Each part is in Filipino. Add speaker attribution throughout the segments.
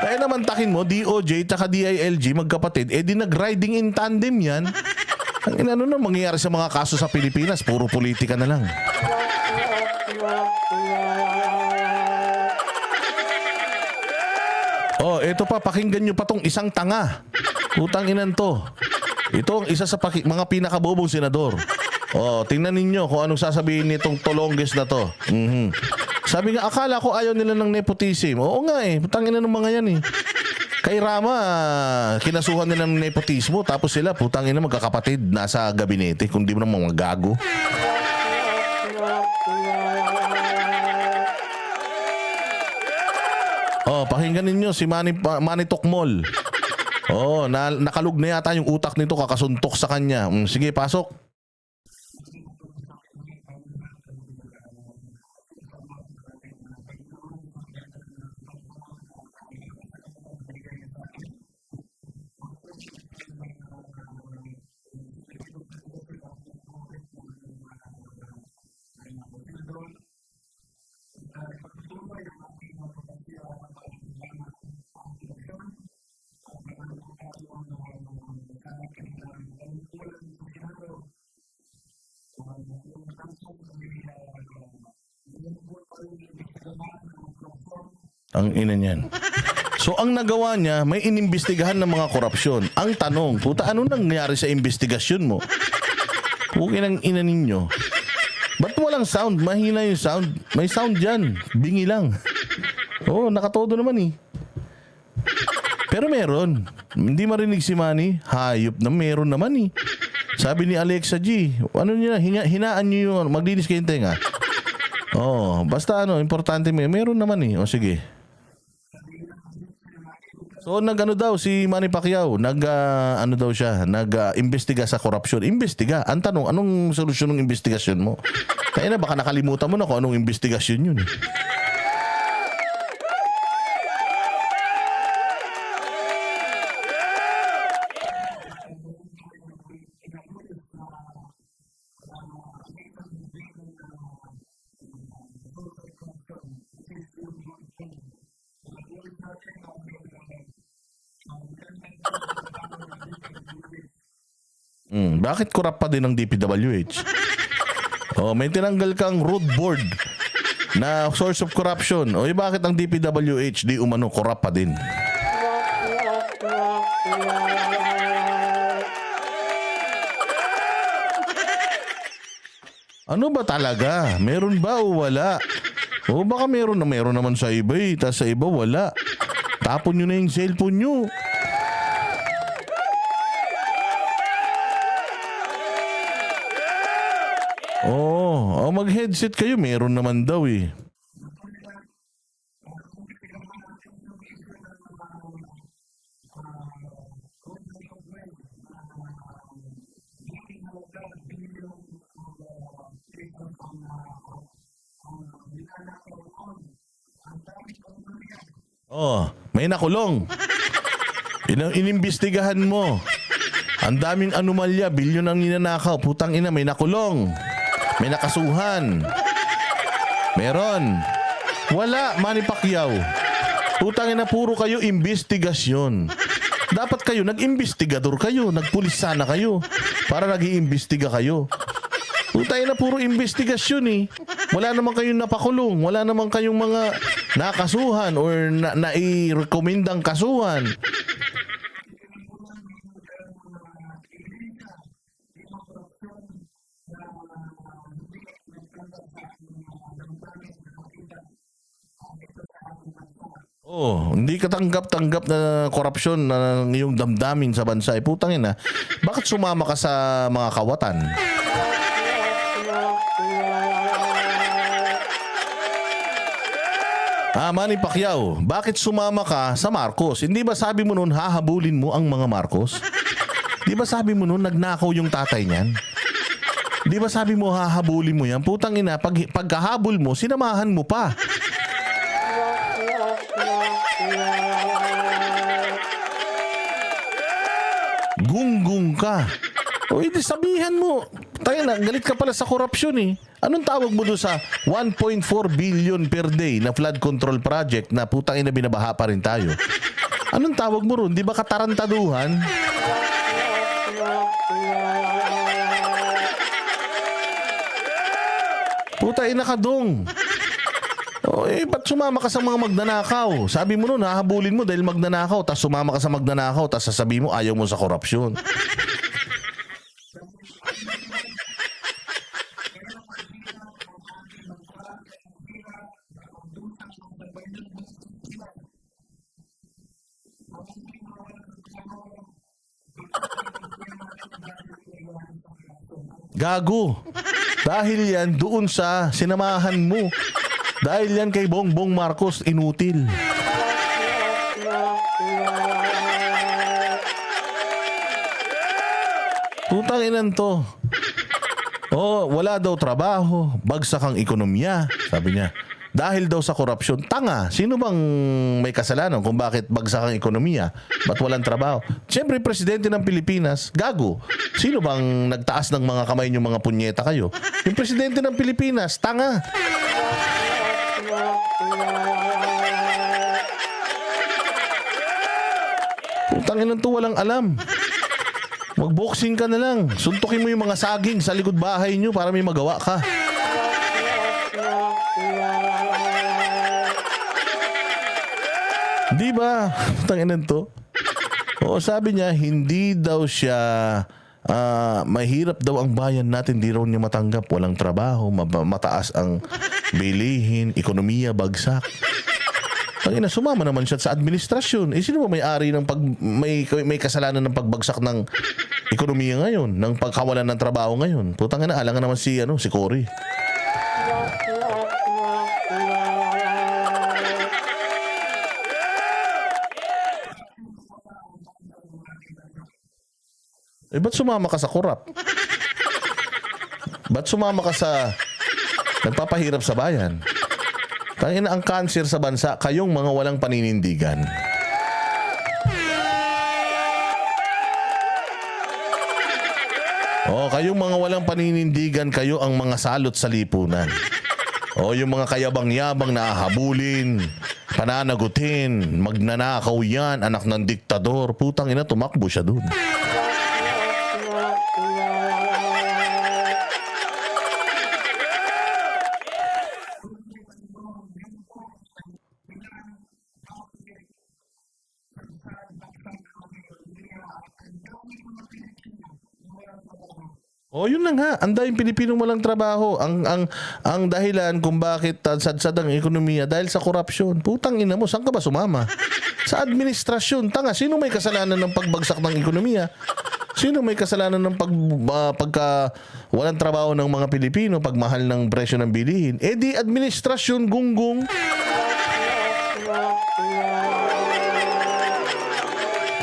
Speaker 1: Kaya naman takin mo, DOJ tsaka DILG, magkapatid, eh di nag-riding in tandem yan. Ang ano na mangyayari sa mga kaso sa Pilipinas, puro politika na lang. Oh, eto pa, pakinggan nyo pa tong isang tanga. Putang inan to. Ito ang isa sa mga pinakabobong senador. Oh, tingnan ninyo kung anong sasabihin nitong tolongges na to. Sabi nga, akala ko ayaw nila ng nepotism. Oo nga eh, putang ina ng mga yan eh. Kay Rama, kinasuhan nila ng nepotismo, tapos sila, putang ina magkakapatid, nasa gabinete, kung di mo naman mga gago. Oh, pakinggan ninyo si Manny Tokmol. Oh, nakalug na yata yung utak nito, kakasuntok sa kanya. Sige, pasok. Ang ina niyan. So ang nagawa niya, may inimbestigahan ng mga korupsyon. Ang tanong, puta, ano nangyari sa investigasyon mo? Pukin ang ina ninyo. Ba't walang sound? Mahina yung sound. May sound dyan. Bingi lang. Oo, nakatodo naman eh. Pero meron. Hindi marinig si Manny. Hayop na meron naman eh. Sabi ni Alexa G, ano niya, hinaan niyo yun. Maglinis kayong tenga. Oo, basta ano, importante meron naman eh. O sige. So nag-ano daw si Manny Pacquiao, ano daw siya, nag-imbestiga sa korupsyon. Imbestiga. Ang tanong, anong solusyon ng investigasyon mo? Kaya na baka nakalimutan mo na kung anong investigasyon yun. Bakit korap pa din ang DPWH? Oh, may tinanggal kang road board na source of corruption. O bakit ang DPWH di umano korap pa din? Ano ba talaga? Meron ba o wala? O baka meron naman sa iba eh, tas sa iba wala. Tapon nyo na yung cellphone nyo. Oh, mag-headset kayo, meron naman daw eh. Oh, may nakulong. Inimbestigahan mo. Ang daming anomalya, bilyon ang ninanakaw. Putang ina, may nakulong. May nakasuhan. Meron. Wala, Manny Pacquiao. Putang ina, puro kayo investigasyon. Dapat kayo, nag-investigador kayo. Nagpulis sana kayo. Para nag-iimbestiga kayo. Putang ina, puro investigasyon eh. Wala naman kayong napakulong. Wala naman kayong mga nakasuhan or nai-rekomendang kasuhan. Oh, hindi katanggap-tanggap na korupsyon na iyong damdamin sa bansa. Eh, putang ina, bakit sumama ka sa mga kawatan? Manny Pacquiao, bakit sumama ka sa Marcos? Hindi ba sabi mo noon hahabulin mo ang mga Marcos? Di ba sabi mo noon nagnakaw yung tatay niyan? Di ba sabi mo hahabulin mo yan? Putang ina, pagkahabol mo, sinamahan mo pa. Gunggong ka. O hindi sabihan mo. Tayo na, galit ka pala sa korupsyon eh. Anong tawag mo doon sa 1.4 billion per day na flood control project na putang ina binabaha pa rin tayo? Anong tawag mo ron? Di ba katarantaduhan? Puta, ina ka dong. O ba't sumama ka sa mga magnanakaw? Sabi mo nun, hahabulin mo dahil magnanakaw, tapos sumama ka sa magnanakaw, tapos sasabihin mo ayaw mo sa korupsyon. Gago. Dahil yan doon sa sinamahan mo. Dahil yan kay Bongbong Marcos, inutil. Putang inan to. Oh, wala daw trabaho, bagsak ang ekonomiya, sabi niya. Dahil daw sa korupsyon. Tanga, sino bang may kasalanan kung bakit bagsak ang ekonomiya? Ba't walang trabaho? Siyempre, presidente ng Pilipinas, gago. Sino bang nagtaas ng mga kamay niyo, mga punyeta kayo? Yung presidente ng Pilipinas, tanga. Putangin to, walang alam. Mag-boxing ka na lang. Suntukin mo yung mga saging sa likod bahay nyo para may magawa ka. Di ba? Putangin to. Oo, sabi niya, hindi daw siya mahirap daw ang bayan natin, di raw niya matanggap. Walang trabaho, mataas ang bilihin, ekonomiya bagsak. Tangina, sumama naman siya sa administrasyon. Sino ba may-ari ng may kasalanan ng pagbagsak ng ekonomiya ngayon, ng pagkawalan ng trabaho ngayon? Putang ina, alangan naman si Cory. Ba't sumama ka sa korap? Ba't sumama ka sa nagpapahirap sa bayan? Tangina, ang cancer sa bansa, kayong mga walang paninindigan. Kayong mga walang paninindigan, kayo ang mga salot sa lipunan. Yung mga kayabang-yabang na habulin, pananagutin, magnanakaw yan, anak ng diktador. Putang ina, tumakbo siya dun. Yun na nga. Ang daming Pilipinong walang trabaho. Ang dahilan kung bakit sadsad ang ekonomiya dahil sa korupsyon. Putang ina mo, saan ka ba sumama? Sa administrasyon. Tanga, sino may kasalanan ng pagbagsak ng ekonomiya? Sino may kasalanan ng pagka walang trabaho ng mga Pilipino, pagmahal ng presyo ng bilihin? Di administrasyon, gunggong.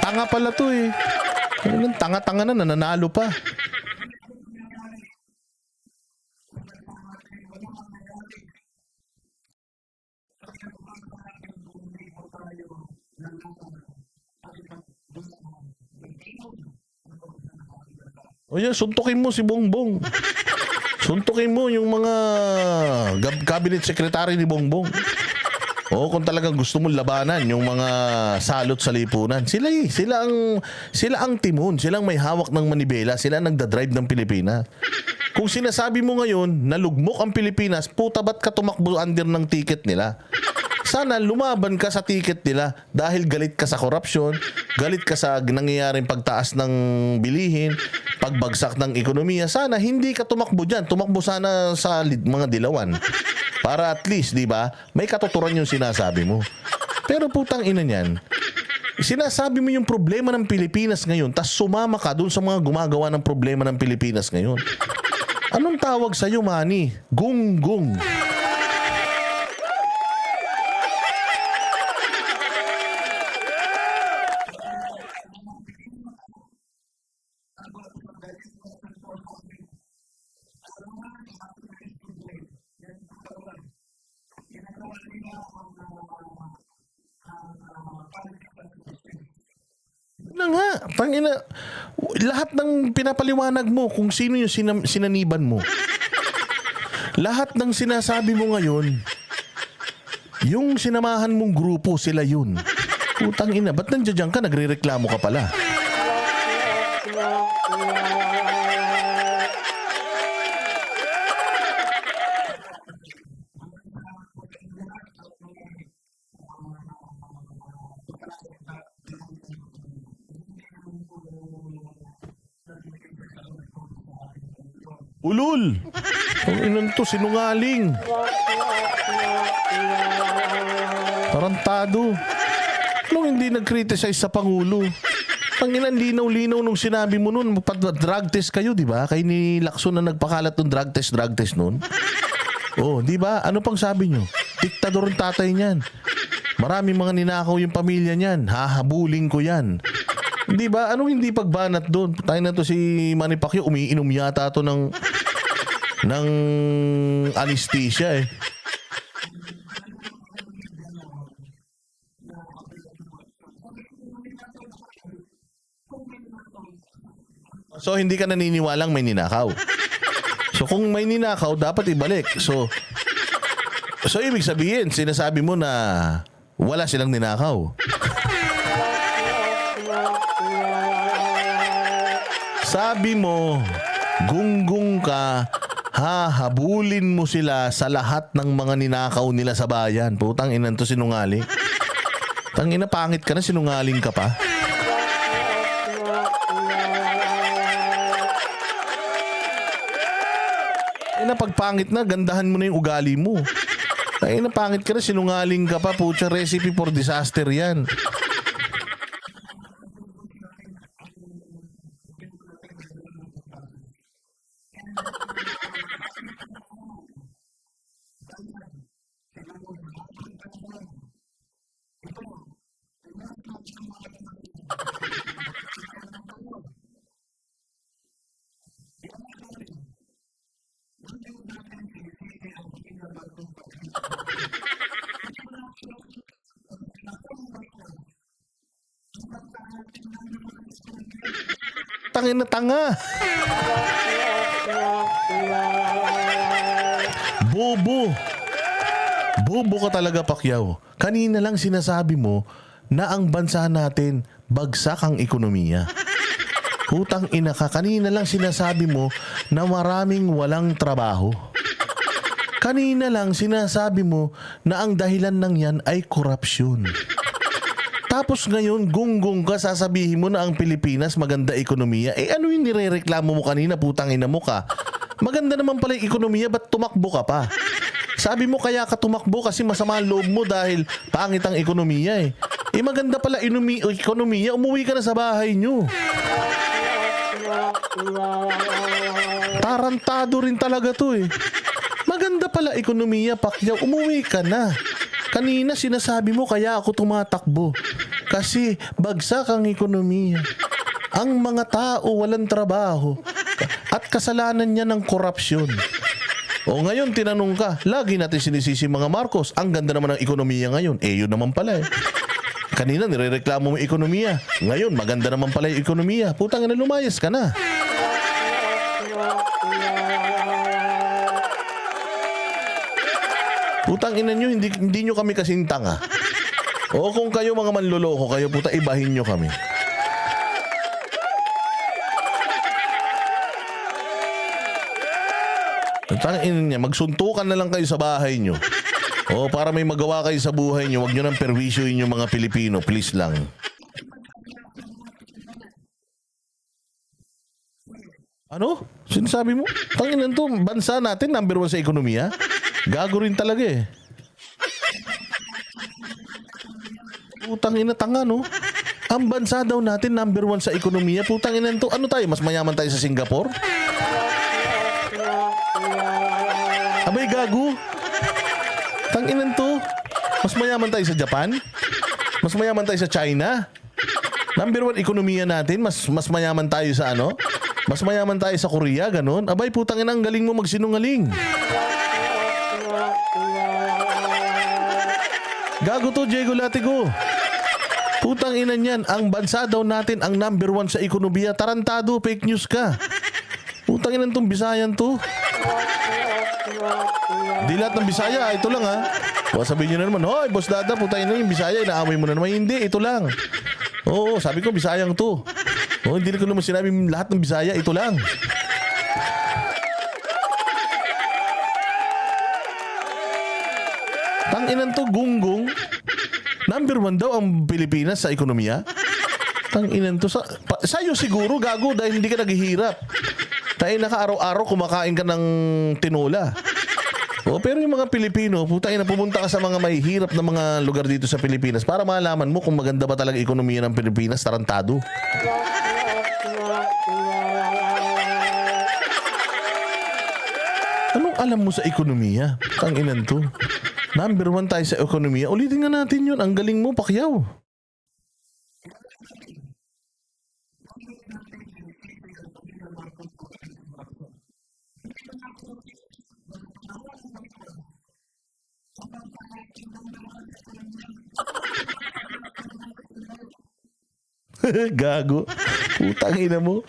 Speaker 1: Tanga pala to eh. Tanga-tanga na, nananalo pa. Yan, suntukin mo si Bongbong. Suntukin mo yung mga cabinet secretary ni Bongbong. Kung talagang gusto mong labanan yung mga salot sa lipunan. Sila ang timon, silang may hawak ng manibela, sila nagdadrive ng Pilipinas. Kung sinasabi mo ngayon na lugmok ang Pilipinas, puta ba't ka tumakbo under ng ticket nila? Sana lumaban ka sa ticket nila dahil galit ka sa korupsyon, galit ka sa nangyayaring pagtaas ng bilihin, pagbagsak ng ekonomiya. Sana hindi ka tumakbo dyan. Tumakbo sana sa mga dilawan. Para at least, di ba, may katuturan yung sinasabi mo. Pero putang ina niyan, sinasabi mo yung problema ng Pilipinas ngayon, tas sumama ka dun sa mga gumagawa ng problema ng Pilipinas ngayon. Anong tawag sa'yo, Manny? Gunggong. Na nga, tangina, lahat ng pinapaliwanag mo kung sino yung sinaniban mo. Lahat ng sinasabi mo ngayon, yung sinamahan mong grupo, sila yun. Putang ina, ba't nandiyan ka? Nagre-reklamo ka pala. Ulul! Ang inan to, sinungaling. Tarantado. Anong hindi nag-criticize sa Pangulo? Ang inan, linaw-linaw nung sinabi mo nun, drug test kayo, di ba? Kay ni Lacson na nagpakalat ng drug test nun. Oh, di ba? Ano pang sabi nyo? Diktador ang tatay niyan. Maraming mga ninakaw yung pamilya niyan. Hahabulin ko yan. Di ba? Anong hindi pagbanat doon? Tayo na to si Manny Pacquiao, umiinom yata to ng anesthesia eh. So hindi ka naniniwalang may ninakaw. So kung may ninakaw, dapat ibalik. So ibig sabihin, sinasabi mo na wala silang ninakaw. Sabi mo, gunggong ka, hahabulin mo sila sa lahat ng mga ninakaw nila sa bayan. Putang inan to, sinungaling. Tangina, pangit ka na, sinungaling ka pa. Ina, pagpangit na, gandahan mo na yung ugali mo. Tangina, pangit ka na, sinungaling ka pa. Pucha, recipe for disaster yan. Tangina, tanga. Bobo. Bobo ka talaga, Pacquiao. Kanina lang sinasabi mo na ang bansa natin bagsak ang ekonomiya. Putang ina ka, kanina lang sinasabi mo na maraming walang trabaho. Kanina lang sinasabi mo na ang dahilan ng yan ay korupsyon. Tapos ngayon, gunggong ka, sasabihin mo na ang Pilipinas maganda ekonomiya. Eh ano yung nirereklamo mo kanina, putang ina mo ka? Maganda naman pala yung ekonomiya, ba't tumakbo ka pa? Sabi mo kaya ka tumakbo kasi masama ang loob mo dahil pangit ang ekonomiya eh. Eh maganda pala ekonomiya, umuwi ka na sa bahay nyo. Tarantado rin talaga to eh. Maganda pala ekonomiya, Pacquiao, umuwi ka na. Kanina sinasabi mo kaya ako tumatakbo. Kasi bagsak ang ekonomiya. Ang mga tao walang trabaho. At kasalanan niya ng korupsyon. O ngayon tinanong ka, lagi natin sinisisi mga Marcos. Ang ganda naman ng ekonomiya ngayon. Eh yun naman pala eh. Kanina nirereklamo mo ekonomiya. Ngayon maganda naman pala yung ekonomiya. Putang ina, lumayas ka na. Putang ina nyo, hindi nyo kami kasing tanga. O kung kayo mga manloloko kayo, puta, ibahin nyo kami. Tangina ina niya, magsuntukan na lang kayo sa bahay nyo. O para may magawa kayo sa buhay nyo, huwag nyo nang perwisyoin yung mga Pilipino, please lang. Ano? Sinasabi mo? Tanginan to, bansa natin, number 1 sa ekonomiya? Gago rin talaga eh. Putang ina, tanga no? Ang bansa daw natin, number 1 sa ekonomiya. Putang ina to, ano tayo? Mas mayaman tayo sa Singapore? Abay, gago. Tanginan to. Mas mayaman tayo sa Japan? Mas mayaman tayo sa China? Number 1 ekonomiya natin, mas mayaman tayo sa ano? Mas mayaman tayo sa Korea, ganun. Abay, putang ina, ang galing mo magsinungaling. Gago to, Diego Latigo. Putang ina niyan, ang bansa daw natin ang number 1 sa ekonomiya. Tarantado, fake news ka. Putang ina tong Bisayan to. Di lahat ng Bisaya, ito lang ha. O sabihin nyo na naman, hoy, Boss Dada, putay na yung Bisaya, inaaway mo na naman. Hindi, ito lang. Oo, sabi ko, Bisayang to. Oo, hindi ko naman sinabi lahat ng Bisaya, ito lang. Tanginan to, gunggong. Number 1 daw ang Pilipinas sa ekonomiya. Tanginan to. Sa'yo siguro, gago, dahil hindi ka naghihirap. Tayo naka-araw-araw kumakain ka ng tinola. O, pero yung mga Pilipino, putay na pumunta ka sa mga mahihirap na mga lugar dito sa Pilipinas para malaman mo kung maganda ba talaga ekonomiya ng Pilipinas, tarantado. Anong alam mo sa ekonomiya? Tanginan to. Number 1 tayo sa ekonomiya. Ulitin nga natin yun. Ang galing mo, Pacquiao. Gago. Putang ina mo.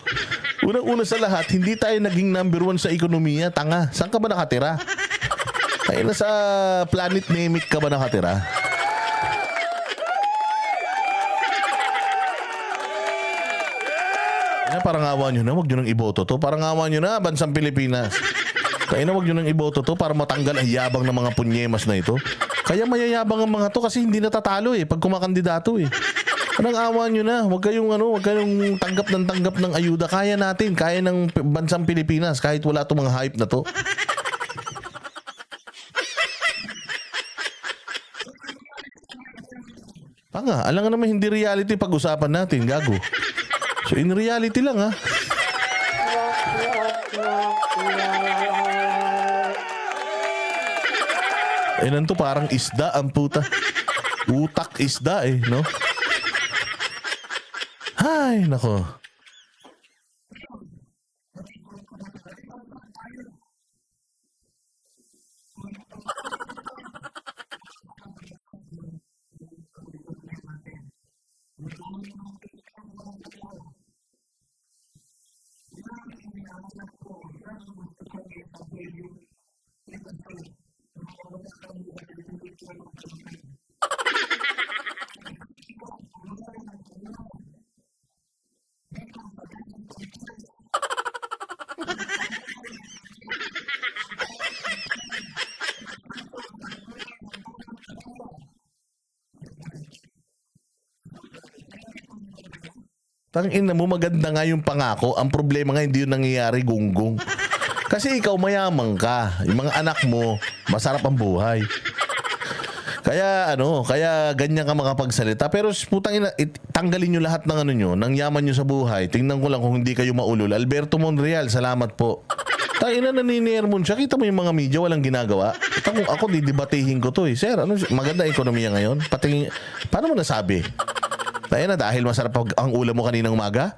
Speaker 1: Unang-una sa lahat, hindi tayo naging number 1 sa ekonomiya. Tanga. Saan ka ba nakatira? Ay, nasa planet Namek ka ba nakatira? Parang awa nyo na, wag nyo nang iboto to. Parang awa nyo na, bansang Pilipinas. Kaya na wag nyo nang iboto to para matanggal ang yabang ng mga punyemas na ito. Kaya mayayabang ang mga to kasi hindi natatalo pag kumakandidato Parang awa nyo na, wag kayong tanggap ng ayuda. Kaya natin, kaya ng bansang Pilipinas kahit wala itong mga hype na to. Tanga, alam nga naman hindi reality pag-usapan natin, gago. So in reality lang nanto parang isda ang puta. Utak isda no? Hay, nako. Tangina mo, maganda nga yung pangako. Ang problema nga hindi yun nangyayari, gunggong. Kasi ikaw mayaman ka. Yung mga anak mo, masarap ang buhay. Kaya kaya ganyan ka makapagsalita. Pero putang ina, tanggalin nyo lahat ng ng yaman nyo sa buhay. Tingnan ko lang kung hindi kayo maulol. Alberto Monreal, salamat po. Tangina, naninier-mon siya. Kita mo yung mga media, walang ginagawa. Ako didebatehin ko to Sir, maganda ekonomiya ngayon? Paano mo nasabi? Tayo na, dahil masarap ang ulam mo kaninang umaga?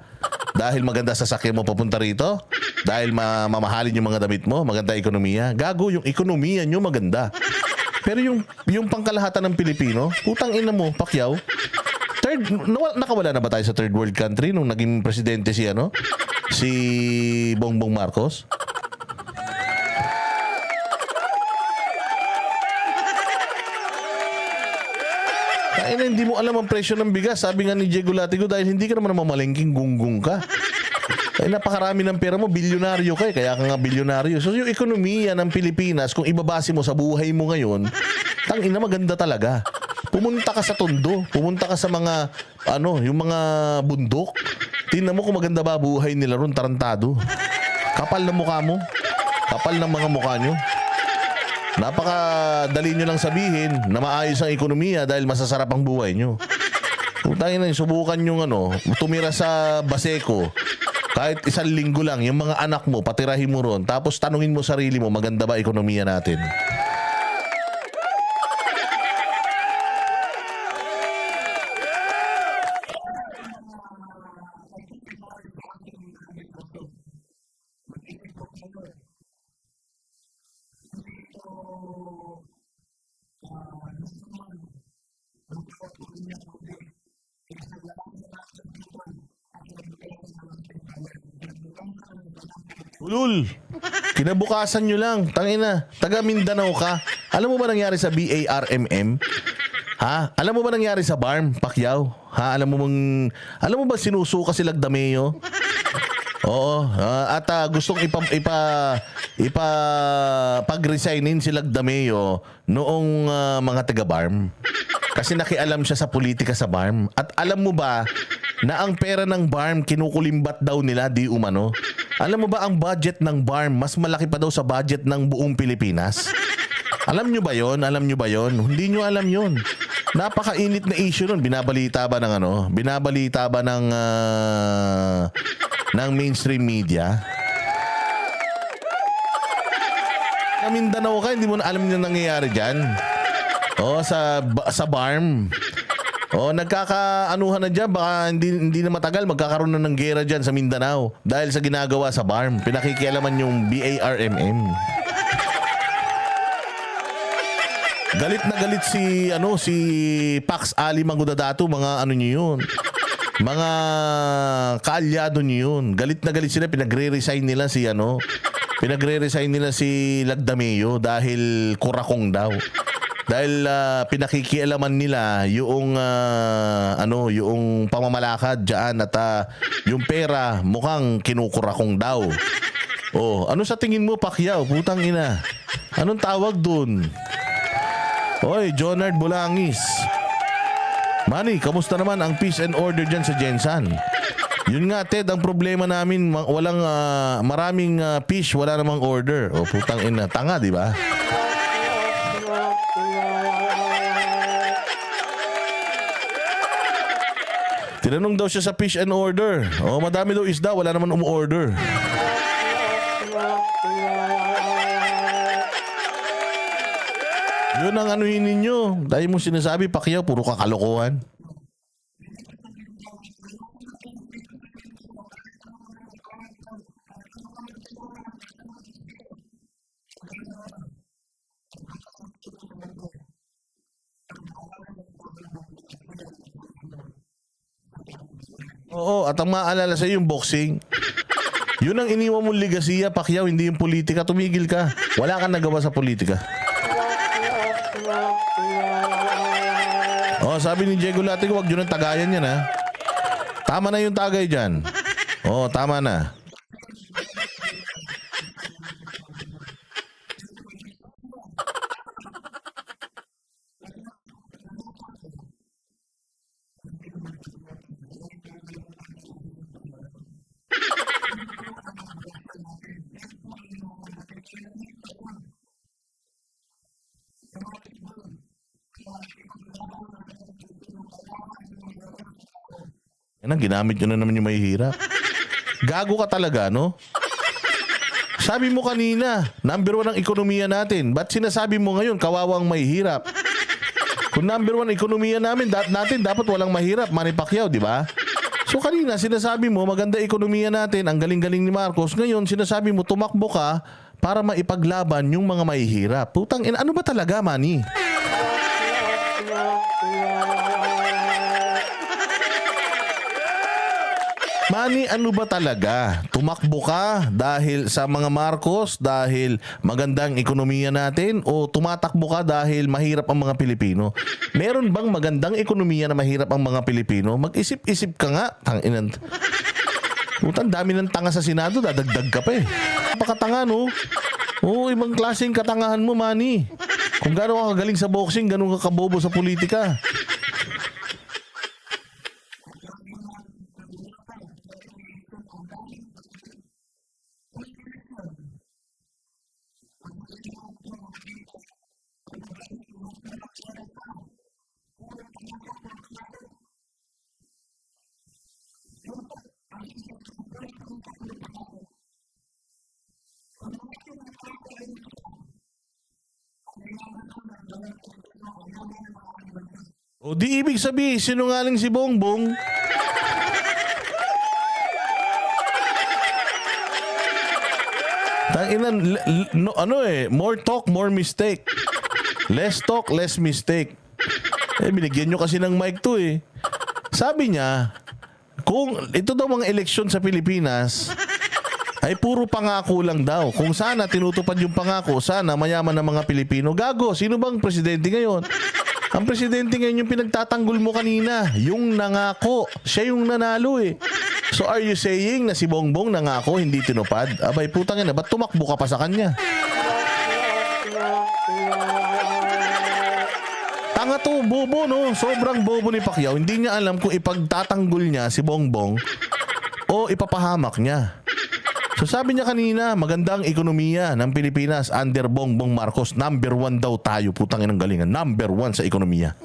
Speaker 1: Dahil maganda sasakyan mo papunta rito? Dahil mamahalin yung mga damit mo? Maganda ekonomiya? Gago, yung ekonomiya nyo maganda. Pero yung pangkalahatan ng Pilipino, putang ina mo, Pacquiao. Nakawala na ba tayo sa third world country nung naging presidente si Bongbong Marcos? Kaya hindi mo alam ang presyo ng bigas. Sabi nga ni Diego Latigo, dahil hindi ka naman mamalengking, gunggong ka. Kaya napakarami ng pera mo, bilyonaryo ka kaya ka nga bilyonaryo. So yung ekonomiya ng Pilipinas, kung ibabase mo sa buhay mo ngayon, tangina, maganda talaga. Pumunta ka sa Tondo, pumunta ka sa mga, yung mga bundok. Tingnan mo kung maganda ba buhay nila ron, tarantado. Kapal na mukha mo. Kapal ng mga mukha nyo. Napakadali nyo lang sabihin na maayos ang ekonomiya dahil masasarap ang buhay nyo. Putangin na, subukan nyo tumira sa Baseco. Kahit 1 linggo lang, yung mga anak mo, patirahin mo ron. Tapos tanungin mo sarili mo, maganda ba ekonomiya natin? Ulul, kinabukasan nyo lang. Tangina, taga Mindanao ka. Alam mo ba nangyari sa BARMM? Ha? Alam mo ba nangyari sa BARM, Pacquiao? Ha? Alam mo ba sinusuka si Lagdameo? Oo. At gustong pag-resignin si Lagdameo noong mga taga-BARM. Kasi nakialam siya sa politika sa BARM. At alam mo ba na ang pera ng BARM kinukulimbat daw nila di umano? Alam mo ba ang budget ng BARM mas malaki pa daw sa budget ng buong Pilipinas? Alam nyo ba yon? Alam nyo ba yon? Hindi nyo alam yon. Napakainit na issue nun. Binabalita ba ng ng mainstream media? Sa Mindanao ka, hindi mo na alam yung nangyayari dyan. Sa BARM. Nagkakaanuhan na dyan. Baka hindi na matagal, magkakaroon na ng gera dyan sa Mindanao. Dahil sa ginagawa sa BARM. Pinakikialaman yung BARMM. Galit na galit si Pax Ali Mangudadato, mga ano niyo yun. Mga kaalyado niyo yun. Galit na galit sila, pinagre-resign nila si Lagdameo dahil kurakong daw. Dahil pinakikialaman nila yung yung pamamalakad diyan at yung pera mukhang kinukurakong daw. Ano sa tingin mo, Pacquiao? Putang ina. Anong tawag dun? Oy, Jonard Bulangis. Manny, kamusta naman ang peace and order dyan sa Jensan? Yun nga, Ted, ang problema namin, maraming fish, wala namang order. Putang ina, tanga, di ba? Tinanong daw siya sa fish and order. Madami daw isda, wala naman umu-order. Yun ang anuhin ninyo. Dahil mo sinasabi, Pacquiao, puro kakalokohan. Oo, at ang maalala sa yung boxing. Yun ang iniwan mong ligasiya, Pacquiao, hindi yung politika. Tumigil ka. Wala kang nagawa sa politika. Sabi ni Diego Latig, huwag yun ang tagayan yan, ha? Tama na yung tagay dyan. Tama na. Yan, ginamit nyo na naman yung mahihirap. Gago ka talaga, no? Sabi mo kanina, number 1 ang ekonomiya natin. Ba't sinasabi mo ngayon, kawawang mahihirap? Kung number 1 ang ekonomiya natin, dapat walang mahirap. Manny Pacquiao, di ba? So kanina, sinasabi mo, maganda ekonomiya natin, ang galing-galing ni Marcos. Ngayon, sinasabi mo, tumakbo ka para maipaglaban yung mga mahihirap. Putang ina, ano ba talaga, Manny? Manny, ano ba talaga? Tumakbo ka dahil sa mga Marcos, dahil magandang ekonomiya natin, o tumatakbo ka dahil mahirap ang mga Pilipino? Meron bang magandang ekonomiya na mahirap ang mga Pilipino? Mag-isip-isip ka nga. Tanginan. Putang dami ng tanga sa Senado, dadagdag ka pa eh. Napakatanga, no? Ibang klaseng katangahan mo, Manny. Kung gano'n ka kagaling sa boxing, gano'n ka kabobo sa politika. O di ibig sabihin, sinungaling si Bongbong. Tanginan, more talk, more mistake. Less talk, less mistake. Binigyan nyo kasi ng mic to eh. Sabi niya, kung ito daw mga eleksyon sa Pilipinas, ay puro pangako lang daw. Kung sana tinutupad yung pangako, sana mayaman ng mga Pilipino. Gago, sino bang presidente ngayon? Ang presidente ngayon yung pinagtatanggol mo kanina, yung nangako. Siya yung nanalo eh. So are you saying na si Bongbong nangako, hindi tinupad? Abay, putang ina, ba't tumakbo ka pa sa kanya? Tanga to, bobo no. Sobrang bobo ni Pacquiao. Hindi niya alam kung ipagtatanggol niya si Bongbong o ipapahamak niya. So sabi niya kanina, maganda ang ekonomiya ng Pilipinas under Bongbong Marcos. Number 1 daw tayo. Putang inang galingan. Number 1 sa ekonomiya.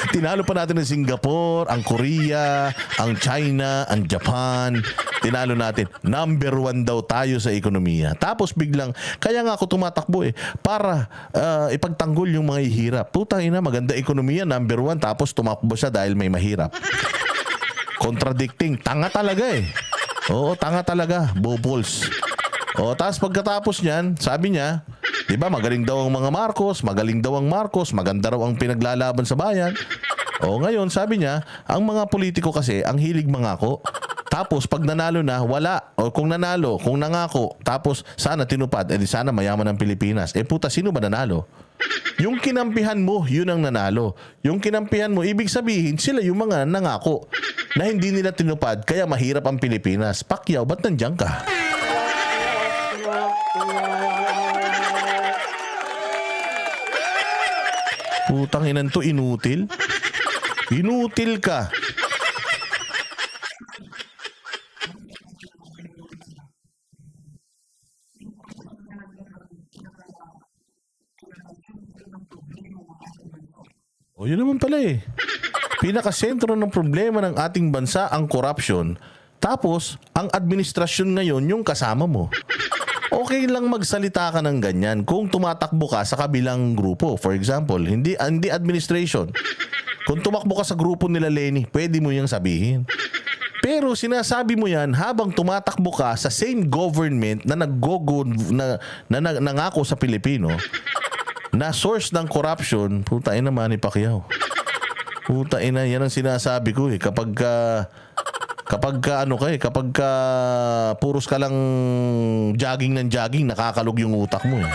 Speaker 1: Tinalo pa natin ang Singapore, ang Korea, ang China, ang Japan. Tinalo natin. Number 1 daw tayo sa ekonomiya. Tapos biglang, kaya nga ako tumatakbo para ipagtanggol yung mga ihirap. Putang ina, maganda ekonomiya, number 1. Tapos tumakbo siya dahil may mahirap. Contradicting. Tanga talaga eh. Oo, tanga talaga. Bobols. O, tapos pagkatapos niyan, sabi niya, di ba, magaling daw ang mga Marcos, magaling daw ang Marcos, maganda raw ang pinaglalaban sa bayan. O, ngayon, sabi niya, ang mga politiko kasi, ang hilig mangako. Tapos, pag nanalo na, wala. O, kung nanalo, kung nangako, tapos, sana tinupad, edi sana mayaman ang Pilipinas. Eh, puta, sino ba nanalo? Yung kinampihan mo, yun ang nanalo. Yung kinampihan mo, ibig sabihin, sila yung mga nangako na hindi nila tinupad, kaya mahirap ang Pilipinas. Pacquiao, ba't nandiyan ka? Putang inan to, inutil? Inutil ka. O yun naman pala eh. Pinakasentro ng problema ng ating bansa ang corruption. Tapos, ang administrasyon ngayon yung kasama mo. Okay lang magsalita ka ng ganyan kung tumatakbo ka sa kabilang grupo. For example, hindi administration. Kung tumakbo ka sa grupo nila Lenny, pwede mo yung sabihin. Pero sinasabi mo yan habang tumatakbo ka sa same government na nangako sa Pilipino na source ng corruption. Puta ina, Manny Pacquiao. Puta ina, yan ang sinasabi ko eh. Kapag puros ka lang jogging ng jogging, nakakalog yung utak mo eh.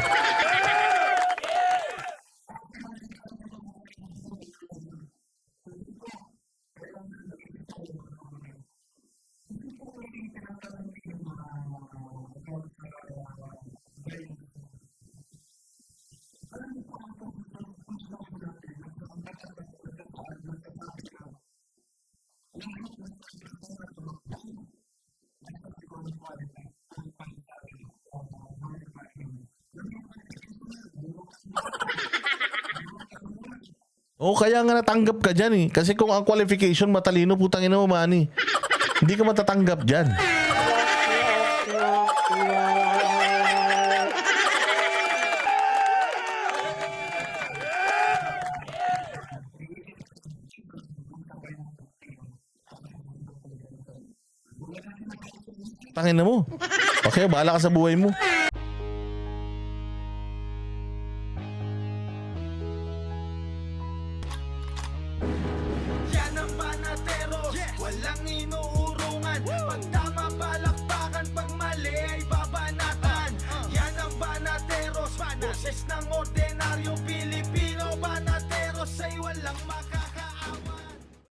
Speaker 1: O kaya nga natanggap ka dyan eh. Kasi kung ang qualification matalino, putang ina mo, Manny. Hindi ka matatanggap dyan. Tangin na mo. Okay, bahala ka sa buhay mo.